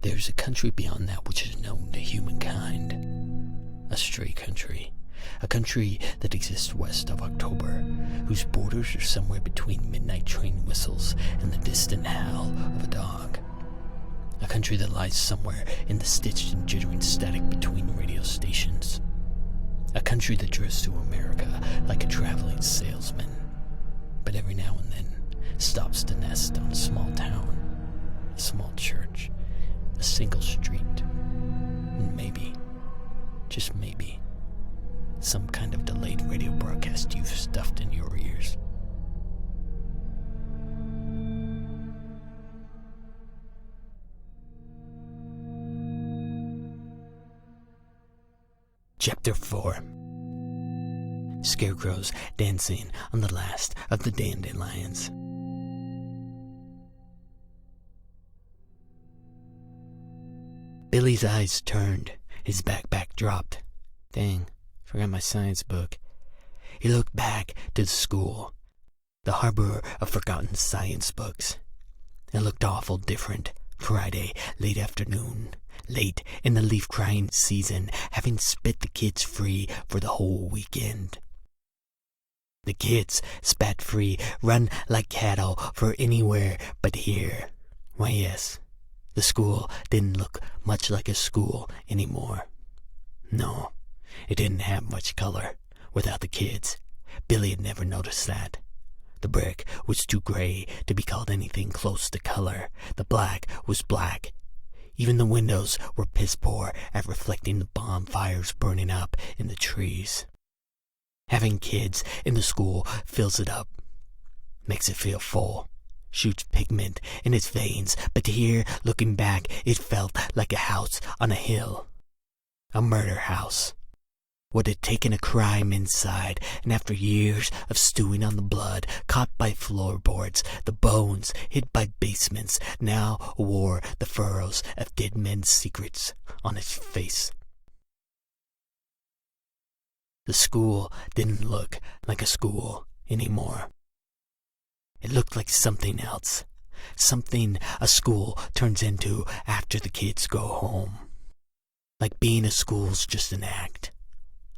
There's a country beyond that which is known to humankind. A stray country. A country that exists west of October, whose borders are somewhere between midnight train whistles and the distant howl of a dog. A country that lies somewhere in the stitched and jittering static between radio stations. A country that drifts through America like a traveling salesman, but every now and then stops to nest on a small town, a small church, a single street, and maybe, just maybe, some kind of delayed radio broadcast you've stuffed in your ears. Chapter 4. Scarecrows dancing on the last of the dandelions. Billy's eyes turned, his backpack dropped. Dang, forgot my science book. He looked back to the school, the harbor of forgotten science books. It looked awful different. Friday, late afternoon, late in the leaf-crying season, having spit the kids free for the whole weekend. The kids, spat free, run like cattle for anywhere but here. Why, yes, the school didn't look much like a school anymore. No, it didn't have much color without the kids. Billy had never noticed that. The brick was too gray to be called anything close to color. The black was black. Even the windows were piss poor at reflecting the bonfires burning up in the trees. Having kids in the school fills it up, makes it feel full, shoots pigment in its veins, but here, looking back, it felt like a house on a hill. A murder house. What had taken a crime inside, and after years of stewing on the blood, caught by floorboards, the bones hid by basements, now wore the furrows of dead men's secrets on its face. The school didn't look like a school anymore. It looked like something else, something a school turns into after the kids go home. Like being a school's just an act.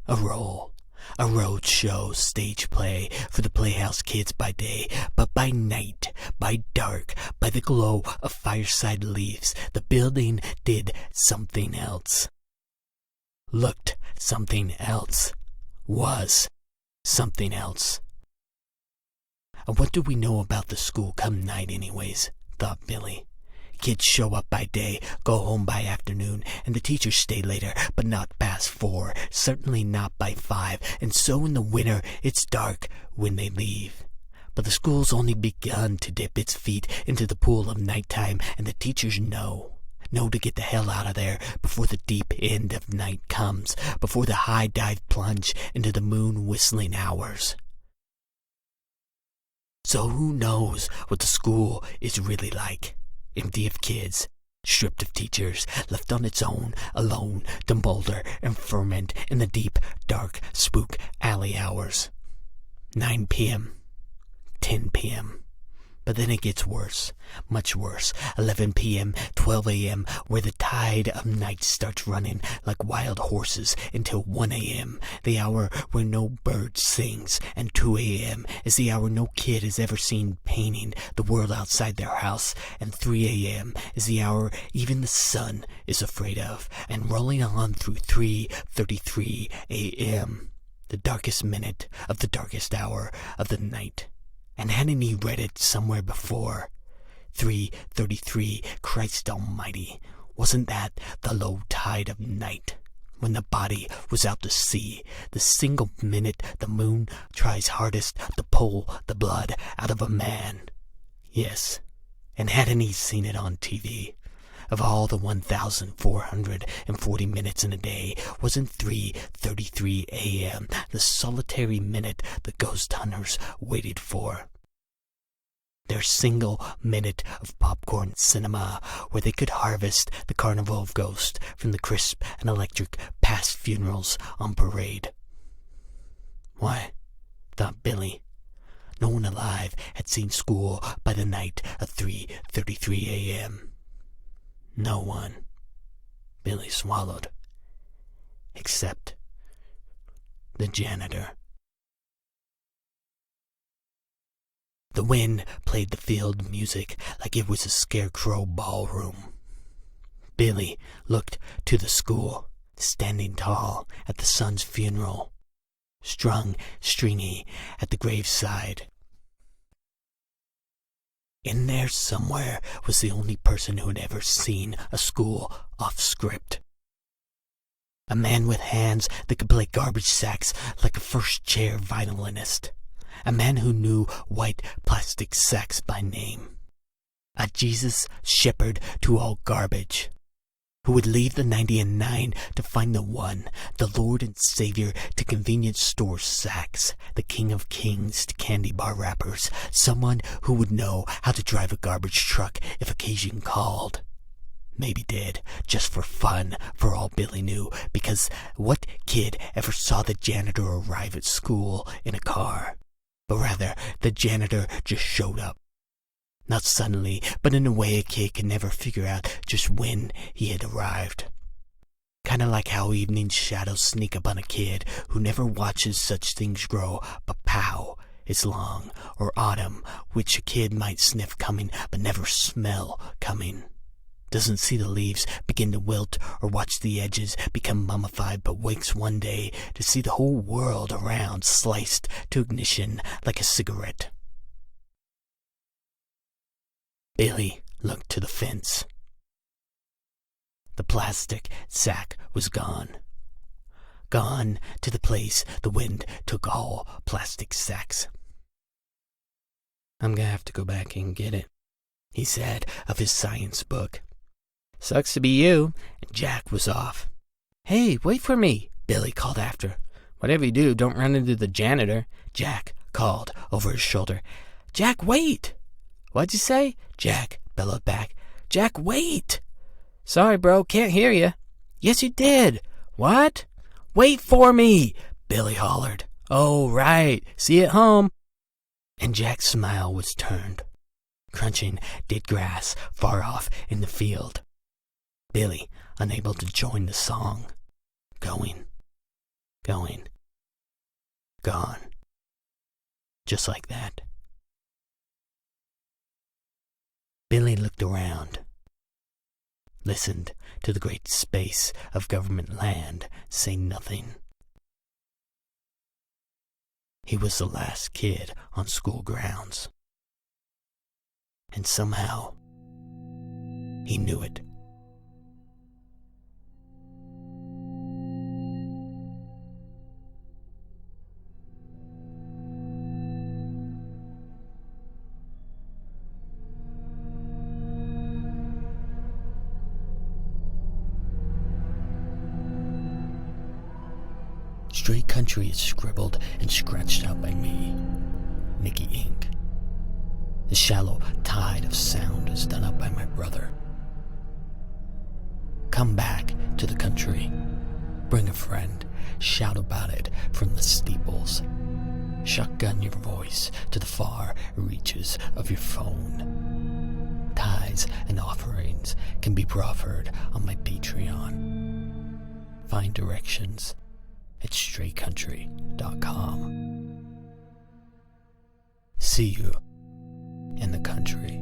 A role, a road show stage play for the playhouse kids by day, but by night, by dark, by the glow of fireside leaves, the building did something else. Looked something else. Was something else. And what do we know about the school come night anyways, thought Billy. Kids show up by day, go home by afternoon, and the teachers stay later, but not past 4, certainly not by 5, and so in the winter it's dark when they leave. But the school's only begun to dip its feet into the pool of nighttime, and the teachers know to get the hell out of there before the deep end of night comes, before the high dive plunge into the moon-whistling hours. So who knows what the school is really like? Empty of kids, stripped of teachers, left on its own, alone, to molder and ferment in the deep, dark, spook alley hours. 9 p.m., 10 p.m., but then it gets worse, much worse. 11 p.m., 12 a.m., where the tide of night starts running like wild horses until 1 a.m., the hour where no bird sings, and 2 a.m. is the hour no kid has ever seen painting the world outside their house, and 3 a.m. is the hour even the sun is afraid of, and rolling on through 3:33 a.m., the darkest minute of the darkest hour of the night. And hadn't he read it somewhere before? 3:33, Christ almighty, wasn't that the low tide of night? When the body was out to sea, the single minute the moon tries hardest to pull the blood out of a man. Yes, and hadn't he seen it on TV? Of all the 1,440 minutes in a day, wasn't 3:33 a.m. the solitary minute the ghost hunters waited for? Their single minute of popcorn cinema, where they could harvest the carnival of ghosts from the crisp and electric past funerals on parade. Why, thought Billy, no one alive had seen school by the night of 3:33 a.m. No one. Billy swallowed. Except the janitor. The wind played the field music like it was a scarecrow ballroom. Billy looked to the school, standing tall at the son's funeral, strung stringy at the graveside. In there somewhere was the only person who had ever seen a school off script. A man with hands that could play garbage sacks like a first-chair violinist. A man who knew white plastic sacks by name. A Jesus shepherd to all garbage, who would leave the 99 to find the one, the Lord and Savior to convenience store sacks, the King of Kings to candy bar wrappers, someone who would know how to drive a garbage truck if occasion called. Maybe did, just for fun, for all Billy knew, because what kid ever saw the janitor arrive at school in a car? But rather, the janitor just showed up. Not suddenly, but in a way a kid can never figure out just when he had arrived. Kinda like how evening shadows sneak up on a kid who never watches such things grow, but pow, it's long, or autumn, which a kid might sniff coming, but never smell coming. Doesn't see the leaves begin to wilt or watch the edges become mummified, but wakes one day to see the whole world around sliced to ignition like a cigarette. Billy looked to the fence. The plastic sack was gone. Gone to the place the wind took all plastic sacks. "I'm gonna have to go back and get it," he said of his science book. "Sucks to be you," and Jack was off. "Hey, wait for me," Billy called after. "Whatever you do, don't run into the janitor," Jack called over his shoulder. "Jack, wait!" "What'd you say?" Jack bellowed back. "Jack, wait!" "Sorry, bro, can't hear you." "Yes, you did." "What?" "Wait for me," Billy hollered. "Oh, right. See you at home." And Jack's smile was turned. Crunching dead grass far off in the field. Billy, unable to join the song. Going. Gone. Just like that. Billy looked around. Listened to the great space of government land say nothing. He was the last kid on school grounds. And somehow, he knew it. Stray country is scribbled and scratched out by me, Nicky Ink. The shallow tide of sound is done up by my brother. Come back to the country. Bring a friend. Shout about it from the steeples. Shotgun your voice to the far reaches of your phone. Tithes and offerings can be proffered on my Patreon. Find directions at straycountry.com. See you in the country.